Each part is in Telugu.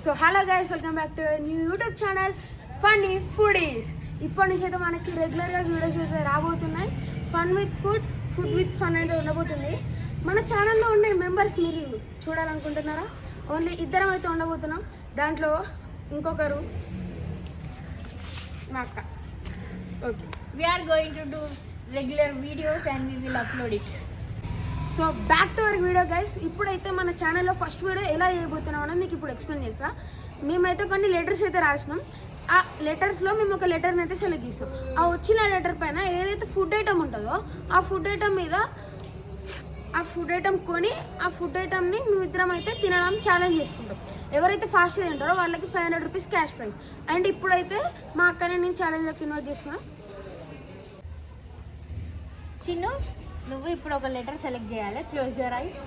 So hello guys, welcome back to new YouTube channel funny foodies. ఇప్పటి నుంచి అయితే మనకి రెగ్యులర్గా వీడియోస్ అయితే రాబోతున్నాయి. Fun with food, food with fun అయితే ఉండబోతుంది. మన ఛానల్లో ఉండే మెంబర్స్ మీరు చూడాలనుకుంటున్నారా? ఓన్లీ ఇద్దరం అయితే ఉండబోతున్నాం. దాంట్లో ఇంకొకరు మా అక్క. Okay, we're going to do regular videos and we will upload it. So back to our video guys. ఇప్పుడైతే మన ఛానల్లో ఫస్ట్ వీడియో ఎలా చేయబోతున్నాం అనేది మీకు ఇప్పుడు ఎక్స్ప్లెయిన్ చేస్తా. మేమైతే కొన్ని లెటర్స్ అయితే రాసినాం. ఆ లెటర్స్లో మేము ఒక లెటర్ని అయితే సెలెక్ట్ చేస్తాం. ఆ వచ్చిన లెటర్ పైన ఏదైతే ఫుడ్ ఐటమ్ ఉంటుందో ఆ ఫుడ్ ఐటమ్ మీద ఆ ఫుడ్ ఐటమ్ కొని ఆ ఫుడ్ ఐటమ్ని మేమిద్దరం అయితే తినడం ఛాలెంజ్ చేసుకుంటాం. ఎవరైతే ఫాస్ట్గా తింటారో వాళ్ళకి 500 రూపీస్ క్యాష్ ప్రైజ్. అండ్ ఇప్పుడైతే మా అక్కనే నేను ఛాలెంజ్లోకి ఇన్వైట్ చేస్తున్నాను. చిన్ను, నువ్వు ఇప్పుడు ఒక లెటర్ సెలెక్ట్ చేయాలి. Close your eyes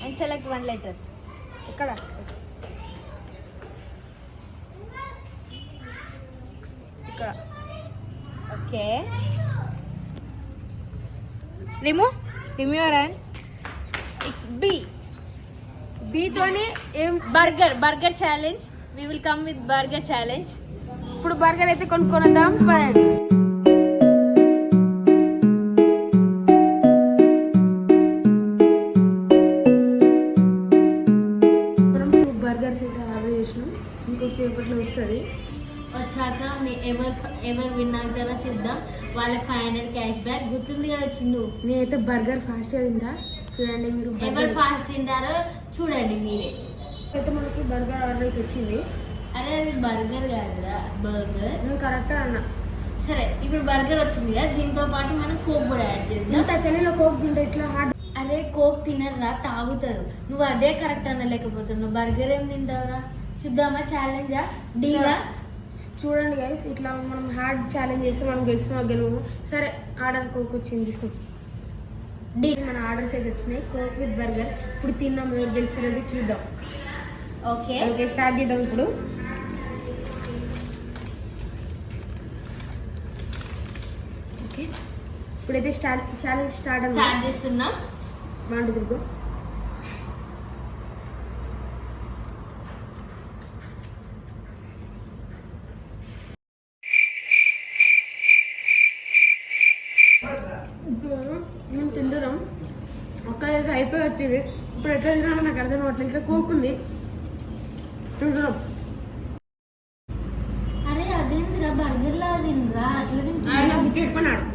and select one letter. ఇక్కడ ఇక్కడ okay, remove your hand. It's B. బీతోని ఏం burger challenge. We will come with burger challenge. ఇప్పుడు బర్గర్ అయితే కొనుక్కొనిద్దాం పదండి. బర్గర్స్ అయితే ఆర్డర్ చేసినాం. ఇంకొకసేపట్లో వస్తుంది. వచ్చాక ఎవరు విన్ అవుతారో చూద్దాం. వాళ్ళకి 500 క్యాష్ బ్యాక్. గుర్తుంది కదా చిన్ను? నేనైతే బర్గర్ ఫాస్ట్గా తింటా. చూడండి మీరు, ఎవరు ఫాస్ట్ తింటారో చూడండి మీరే. అయితే మనకి బర్గర్ ఆర్డర్ అయితే వచ్చింది. అరే అది బర్గర్ కాదురా, బర్గర్. నేను కరెక్ట్గా అన్నా. సరే, ఇప్పుడు బర్గర్ వచ్చింది కదా, దీంతో పాటు మనం కోక్ కూడా యాడ్ చేద్దాం. ఇంత చలిలో కోక్ తింటే ఇట్లా హార్డ్. అదే కోక్ తినరా, తాగుతారు. నువ్వు అదే కరెక్ట్ అనలేకపోతున్నావు. బర్గర్ ఏం తింటావురా? చూద్దామా ఛాలెంజా, డీలా? చూడండి గైస్, ఇట్లా మనం హార్డ్ ఛాలెంజ్ చేస్తే మనం గెలుము. సరే, ఆర్డర్ కోక్ వచ్చింది, తీసుకో. డీల్. మన ఆర్డర్స్ అయితే వచ్చినాయి, కోక్ విత్ బర్గర్. ఇప్పుడు తిన్నాం, ఎవరు గెలుస్తారనేది చూద్దాం. ఓకే ఓకే, స్టార్ట్ చేద్దాం ఇప్పుడు. ఓకే, ఇప్పుడైతే ఛాలెంజ్ స్టార్ట్ చేస్తున్నాం. బాగుంటుంది తిరుగు. ఇప్పుడు మేము తింటున్నాం. ఒక్కదైతే అయిపోయి వచ్చింది. ఇప్పుడు ఎట్లా తినాలో నాకు అర్థం అవ్వట్లేదు. ఇంకా కోకుంది, తింటున్నాం. అరే అదేంద్రా, బర్గర్ లా తినరా, అట్లా ఆయన చెప్పుకున్నాడు.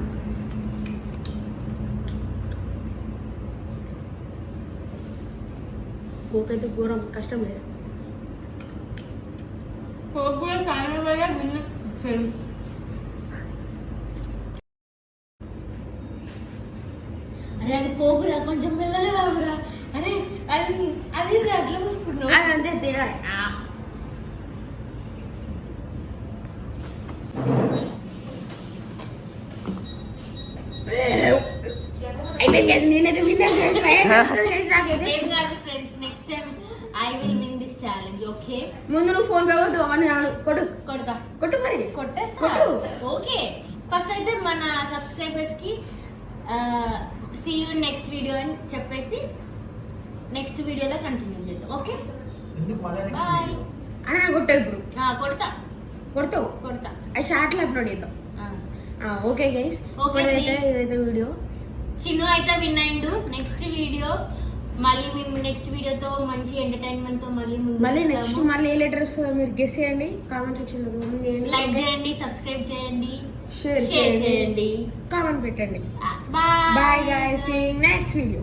కోక్ అయితే ఘోరం కష్టం లేదు. కోక్ కూడా కారణంగా ఫిల్మ్. అరే అది కోకురా, కొంచెం మెల్లగా తాగురా. అరే అది అది అట్లా చూసుకున్నావు. అంతే తినాలి. నేనైతే ఏం కాదు friends, next time I will win this challenge. Okay, ముందు నువ్వు ఫోన్ పే కొట్టు. అవన్నీ కొట్టు మరి కొట్టేస్తా. ఓకే, ఫస్ట్ అయితే మన సబ్స్క్రైబర్స్ కి సీ యూ నెక్స్ట్ వీడియో అని చెప్పేసి నెక్స్ట్ వీడియోలో కంటిన్యూ చేద్దాం. Okay, bye. అని కొట్టావు ఇప్పుడు. కొడతావు. అది షార్ట్లో అప్లోడ్ చేద్దాం. ఓకే గైస్, ఇదైతే వీడియో. చిన్ను అయితే విన్ అయిండు. నెక్స్ట్ వీడియో మళ్ళీ మేము నెక్స్ట్ వీడియోతో మంచి ఎంటర్టైన్మెంట్ తో మళ్ళీ నెక్స్ట్ ఏ లెటర్ వస్తుందో మీరు గెస్ చేయండి. కామెంట్ సెక్షన్ లో కామెంట్ చేయండి, లైక్ చేయండి, సబ్స్క్రైబ్ చేయండి, షేర్ చేయండి, కామెంట్ పెట్టండి. Bye bye guys, see you next video.